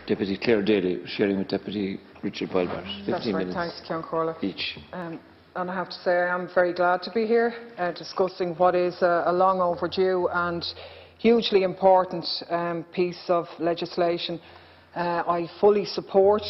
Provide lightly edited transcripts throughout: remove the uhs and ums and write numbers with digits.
Deputy Clare Daly sharing with Deputy Richard Boylbart. 15 minutes. Thanks, Ceann Corla. Each. And I have to say I am very glad to be here discussing what is a long overdue and hugely important piece of legislation. I fully support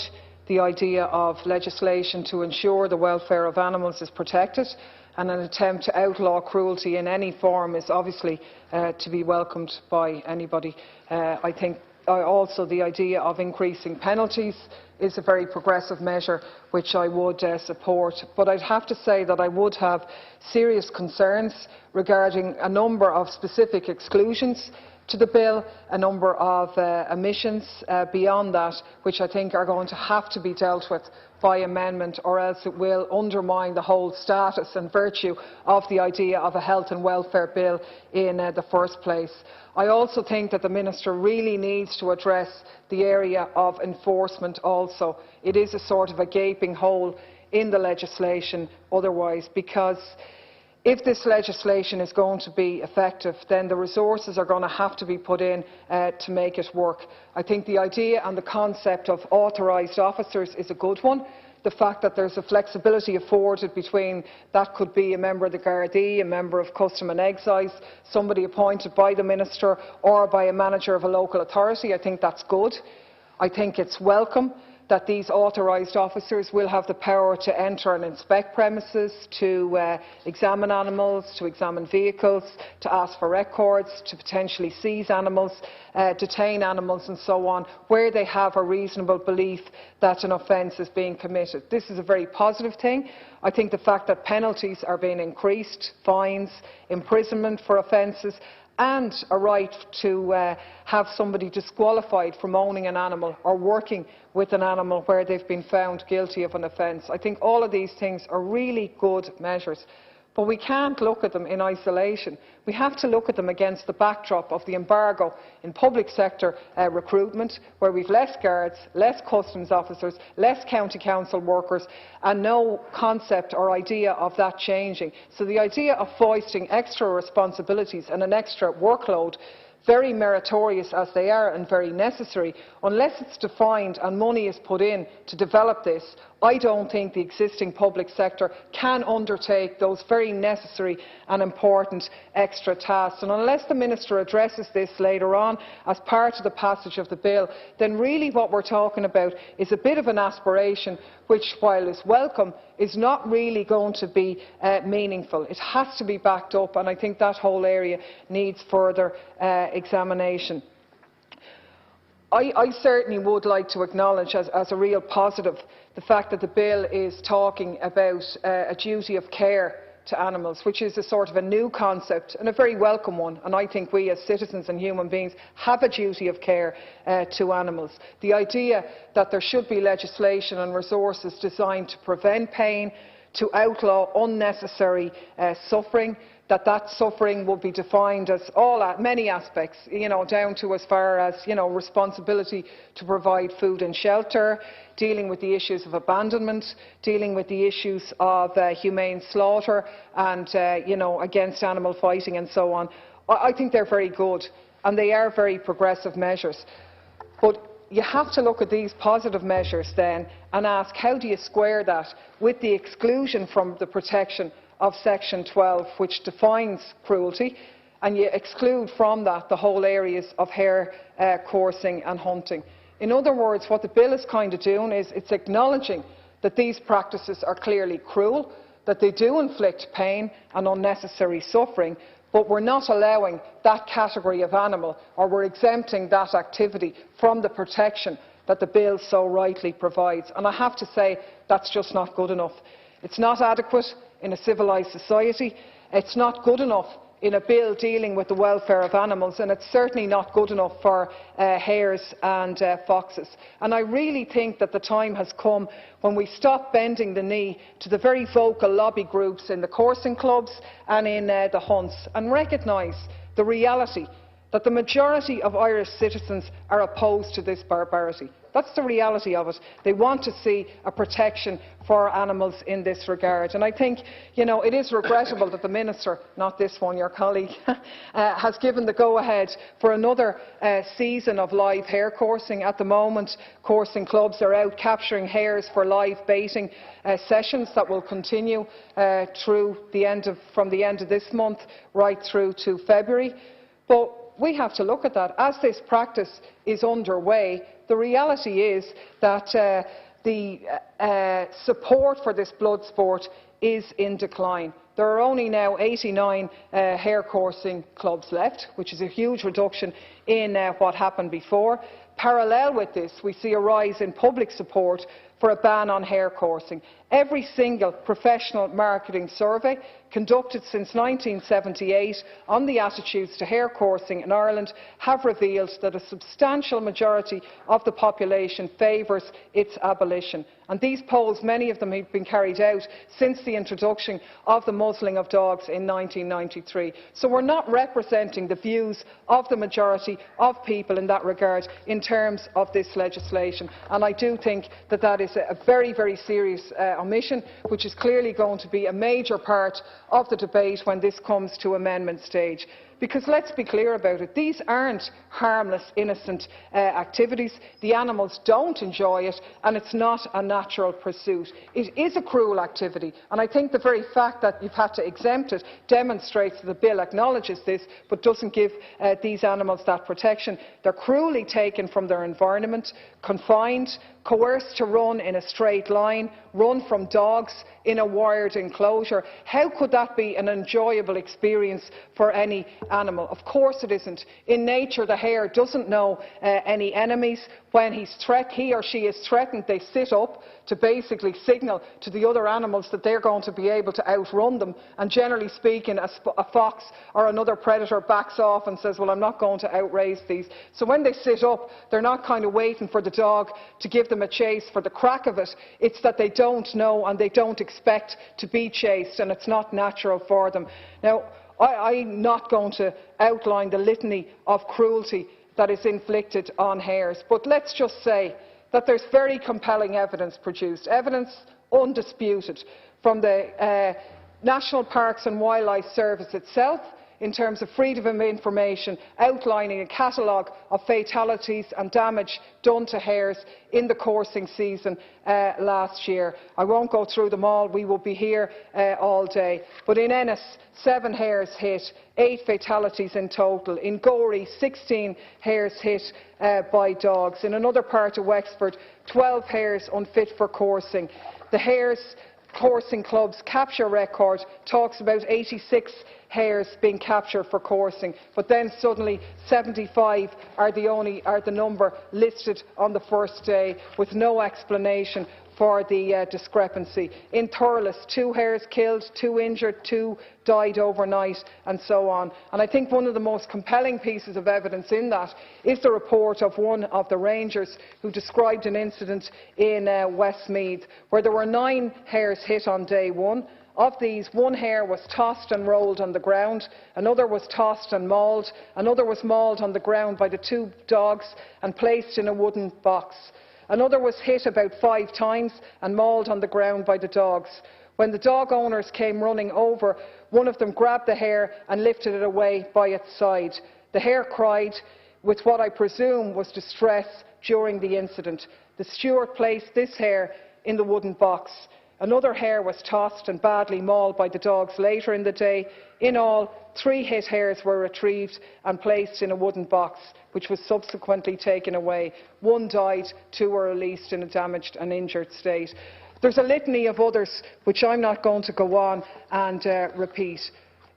the idea of legislation to ensure the welfare of animals is protected, and an attempt to outlaw cruelty in any form is obviously to be welcomed by anybody. I think also the idea of increasing penalties is a very progressive measure which I would support. But I'd have to say that I would have serious concerns regarding a number of specific exclusions to the bill, a number of omissions beyond that, which I think are going to have to be dealt with by amendment, or else it will undermine the whole status and virtue of the idea of a health and welfare bill in the first place. I also think that the Minister really needs to address the area of enforcement also. It is a sort of a gaping hole in the legislation otherwise, because if this legislation is going to be effective, then the resources are going to have to be put in to make it work. I think the idea and the concept of authorised officers is a good one. The fact that there's a flexibility afforded between that could be a member of the Gardaí, a member of Custom and Excise, somebody appointed by the Minister or by a manager of a local authority, I think that's good. I think it's welcome that these authorised officers will have the power to enter and inspect premises, to examine animals, to examine vehicles, to ask for records, to potentially seize animals, detain animals and so on, where they have a reasonable belief that an offence is being committed. This is a very positive thing. I think the fact that penalties are being increased, fines, imprisonment for offences, and a right to have somebody disqualified from owning an animal or working with an animal where they've been found guilty of an offence. I think all of these things are really good measures. But we can't look at them in isolation. We have to look at them against the backdrop of the embargo in public sector recruitment, where we've less guards, less customs officers, less county council workers, and no concept or idea of that changing. So the idea of foisting extra responsibilities and an extra workload, very meritorious as they are and very necessary, unless it's defined and money is put in to develop this, I don't think the existing public sector can undertake those very necessary and important extra tasks. And unless the Minister addresses this later on as part of the passage of the bill, then really what we're talking about is a bit of an aspiration which, while is welcome, is not really going to be meaningful. It has to be backed up, and I think that whole area needs further examination. I certainly would like to acknowledge as a real positive the fact that the bill is talking about a duty of care to animals, which is a sort of a new concept and a very welcome one. And I think we as citizens and human beings have a duty of care to animals. The idea that there should be legislation and resources designed to prevent pain, to outlaw unnecessary suffering, that suffering will be defined as many aspects, down to as far as, responsibility to provide food and shelter, dealing with the issues of abandonment, dealing with the issues of humane slaughter and, against animal fighting and so on. I think they're very good and they are very progressive measures. But you have to look at these positive measures then and ask, how do you square that with the exclusion from the protection of Section 12, which defines cruelty, and you exclude from that the whole areas of hare coursing and hunting. In other words, what the bill is kind of doing is it's acknowledging that these practices are clearly cruel, that they do inflict pain and unnecessary suffering, but we're not allowing that category of animal, or we're exempting that activity from the protection that the bill so rightly provides. And I have to say that's just not good enough. It's not adequate in a civilised society. It's not good enough in a bill dealing with the welfare of animals, and it's certainly not good enough for hares and foxes. And I really think that the time has come when we stop bending the knee to the very vocal lobby groups in the coursing clubs and in the hunts, and recognise the reality that the majority of Irish citizens are opposed to this barbarity. That's the reality of it. They want to see a protection for animals in this regard. And I think, it is regrettable that the Minister, not this one, your colleague, has given the go-ahead for another season of live hare coursing. At the moment, coursing clubs are out capturing hares for live baiting sessions that will continue from the end of this month right through to February. But we have to look at that. As this practice is underway, the reality is that the support for this blood sport is in decline. There are only now 89 hare coursing clubs left, which is a huge reduction in what happened before. Parallel with this, we see a rise in public support for a ban on hare coursing. Every single professional marketing survey conducted since 1978 on the attitudes to hare coursing in Ireland have revealed that a substantial majority of the population favours its abolition. And these polls, many of them have been carried out since the introduction of the muzzling of dogs in 1993. So we're not representing the views of the majority of people in that regard in terms of this legislation. And I do think that that is a very, very serious omission, which is clearly going to be a major part of the debate when this comes to amendment stage. Because let's be clear about it, these aren't harmless, innocent activities. The animals don't enjoy it, and it's not a natural pursuit. It is a cruel activity, and I think the very fact that you've had to exempt it demonstrates that the bill acknowledges this, but doesn't give these animals that protection. They're cruelly taken from their environment, confined, coerced to run in a straight line, run from dogs in a wired enclosure. How could that be an enjoyable experience for any animal? Of course it isn't. In nature, the hare doesn't know any enemies. When he or she is threatened, they sit up to basically signal to the other animals that they're going to be able to outrun them. And generally speaking, a fox or another predator backs off and says, well, I'm not going to outrace these. So when they sit up, they're not kind of waiting for the dog to give them a chase for the crack of it. It's that they don't know and they don't expect to be chased, and it's not natural for them. Now, I'm not going to outline the litany of cruelty that is inflicted on hares, but let's just say that there's very compelling evidence produced, evidence undisputed, from the National Parks and Wildlife Service itself, in terms of freedom of information, outlining a catalogue of fatalities and damage done to hares in the coursing season last year. I won't go through them all, we will be here all day. But in Ennis, 7 hares hit, 8 fatalities in total. In Gorey, 16 hares hit by dogs. In another part of Wexford, 12 hares unfit for coursing. The hares coursing club's capture record talks about 86 hares being captured for coursing, but then suddenly 75 are the number listed on the first day, with no explanation for the discrepancy. In Thurles, 2 hares killed, 2 injured, 2 died overnight, and so on. And I think one of the most compelling pieces of evidence in that is the report of one of the rangers who described an incident in Westmeath, where there were 9 hares hit on day 1. Of these, 1 hare was tossed and rolled on the ground, another was tossed and mauled, another was mauled on the ground by the 2 dogs and placed in a wooden box. Another was hit about 5 times and mauled on the ground by the dogs. When the dog owners came running over, one of them grabbed the hare and lifted it away by its side. The hare cried with what I presume was distress during the incident. The steward placed this hare in the wooden box. Another hare was tossed and badly mauled by the dogs later in the day. In all, 3 hit hares were retrieved and placed in a wooden box, which was subsequently taken away. 1 died, 2 were released in a damaged and injured state. There's a litany of others which I'm not going to go on and repeat.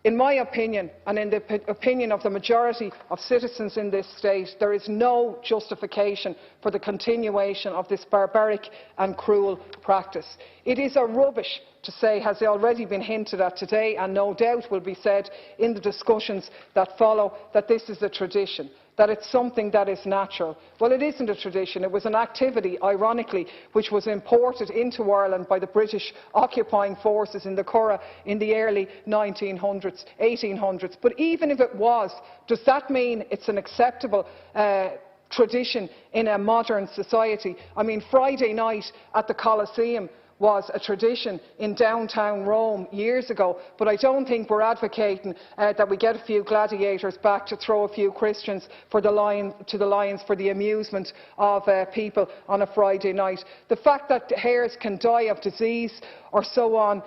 In my opinion, and in the opinion of the majority of citizens in this state, there is no justification for the continuation of this barbaric and cruel practice. It is a rubbish to say, has already been hinted at today, and no doubt will be said in the discussions that follow, that this is a tradition, that it's something that is natural. Well, it isn't a tradition. It was an activity, ironically, which was imported into Ireland by the British occupying forces in the Curragh in the early 1900s, 1800s. But even if it was, does that mean it's an acceptable tradition in a modern society? I mean, Friday night at the Colosseum was a tradition in downtown Rome years ago, but I don't think we're advocating that we get a few gladiators back to throw a few Christians to the lions for the amusement of people on a Friday night. The fact that hares can die of disease or so on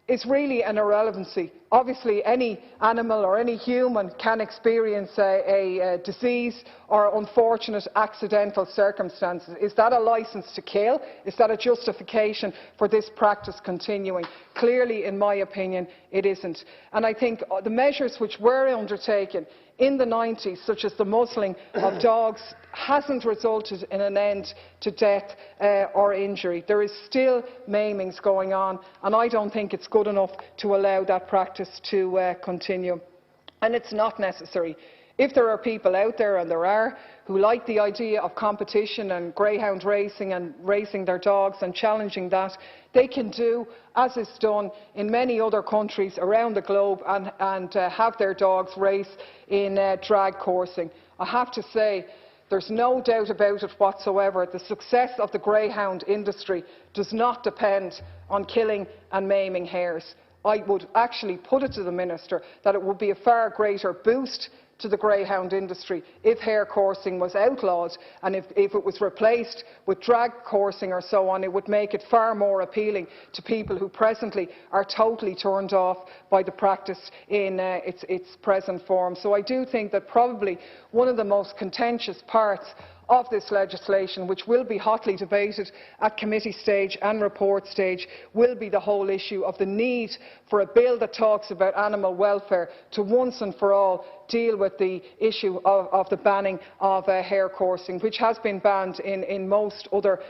is really an irrelevancy. Obviously, any animal or any human can experience a disease or unfortunate accidental circumstances. Is that a licence to kill? Is that a justification for this practice continuing? Clearly, in my opinion, it isn't. And I think the measures which were undertaken in the 90s, such as the muzzling of dogs, hasn't resulted in an end to death or injury. There is still maimings going on, and I don't think it's good enough to allow that practice to continue. And it's not necessary. If there are people out there, and there are, who like the idea of competition and greyhound racing and racing their dogs and challenging that, they can do, as is done in many other countries around the globe, and have their dogs race in drag coursing. I have to say, there's no doubt about it whatsoever. The success of the greyhound industry does not depend on killing and maiming hares. I would actually put it to the Minister that it would be a far greater boost to the greyhound industry if hare coursing was outlawed, and if it was replaced with drag coursing or so on. It would make it far more appealing to people who presently are totally turned off by the practice in its present form. So I do think that probably one of the most contentious parts of this legislation, which will be hotly debated at committee stage and report stage, will be the whole issue of the need for a bill that talks about animal welfare to once and for all deal with the issue of the banning of hare coursing, which has been banned in most other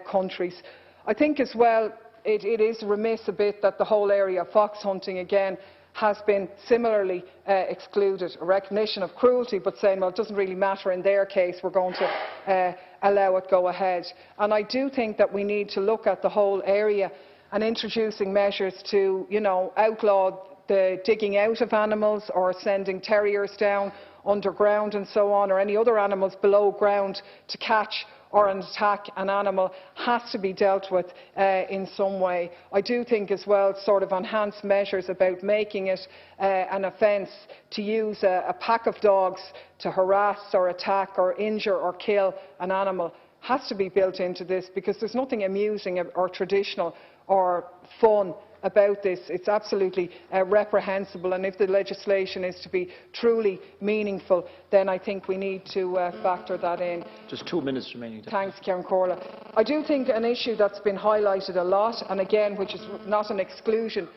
countries. I think as well it is remiss a bit that the whole area of fox hunting again has been similarly excluded. A recognition of cruelty, but saying, well, it doesn't really matter in their case, we're going to allow it go ahead. And I do think that we need to look at the whole area and introducing measures to, outlaw the digging out of animals or sending terriers down underground and so on, or any other animals below ground to catch or attack an animal, has to be dealt with in some way. I do think as well sort of enhanced measures about making it an offence to use a pack of dogs to harass or attack or injure or kill an animal has to be built into this, because there's nothing amusing or traditional or fun about this. It's absolutely reprehensible, and if the legislation is to be truly meaningful, then I think we need to factor that in. Just 2 minutes remaining. Thanks, Ceann Comhairle. I do think an issue that's been highlighted a lot, and again which is not an exclusion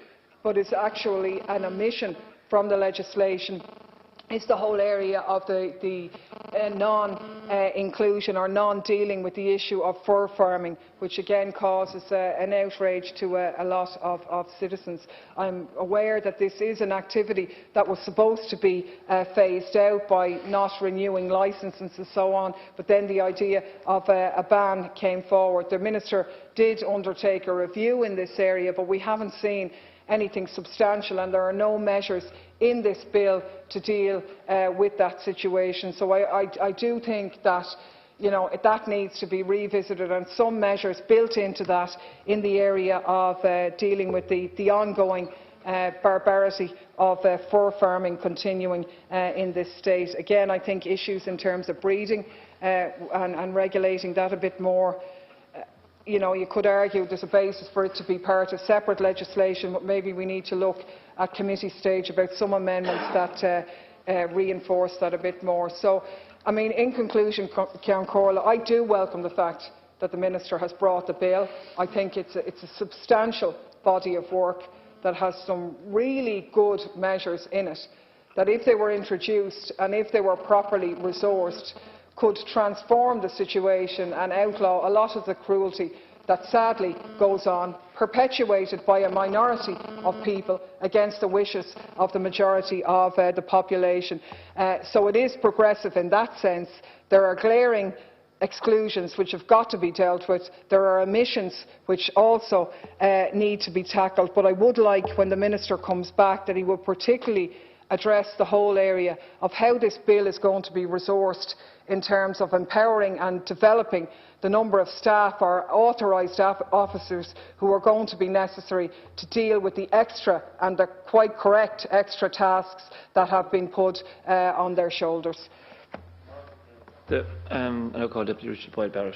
but is actually an omission from the legislation, is the whole area of the non-inclusion or non-dealing with the issue of fur farming, which again causes an outrage to a lot of citizens. I'm aware that this is an activity that was supposed to be phased out by not renewing licences and so on, but then the idea of a ban came forward. The Minister did undertake a review in this area, but we haven't seen anything substantial, and there are no measures in this bill to deal with that situation. So I do think that that needs to be revisited, and some measures built into that in the area of dealing with the ongoing barbarity of fur farming continuing in this state. Again, I think issues in terms of breeding and regulating that a bit more. You could argue there's a basis for it to be part of separate legislation, but maybe we need to look at committee stage about some amendments that reinforce that a bit more. So, I mean, in conclusion, Ceann Comhairle, I do welcome the fact that the Minister has brought the bill. I think it's a substantial body of work that has some really good measures in it, that if they were introduced and if they were properly resourced, could transform the situation and outlaw a lot of the cruelty that sadly goes on, perpetuated by a minority of people against the wishes of the majority of the population. So it is progressive in that sense. There are glaring exclusions which have got to be dealt with. There are omissions which also need to be tackled. But I would like, when the Minister comes back, that he would particularly address the whole area of how this bill is going to be resourced in terms of empowering and developing the number of staff or authorised officers who are going to be necessary to deal with the extra and the quite correct extra tasks that have been put on their shoulders. I now call Deputy Richard Boyle Barrett.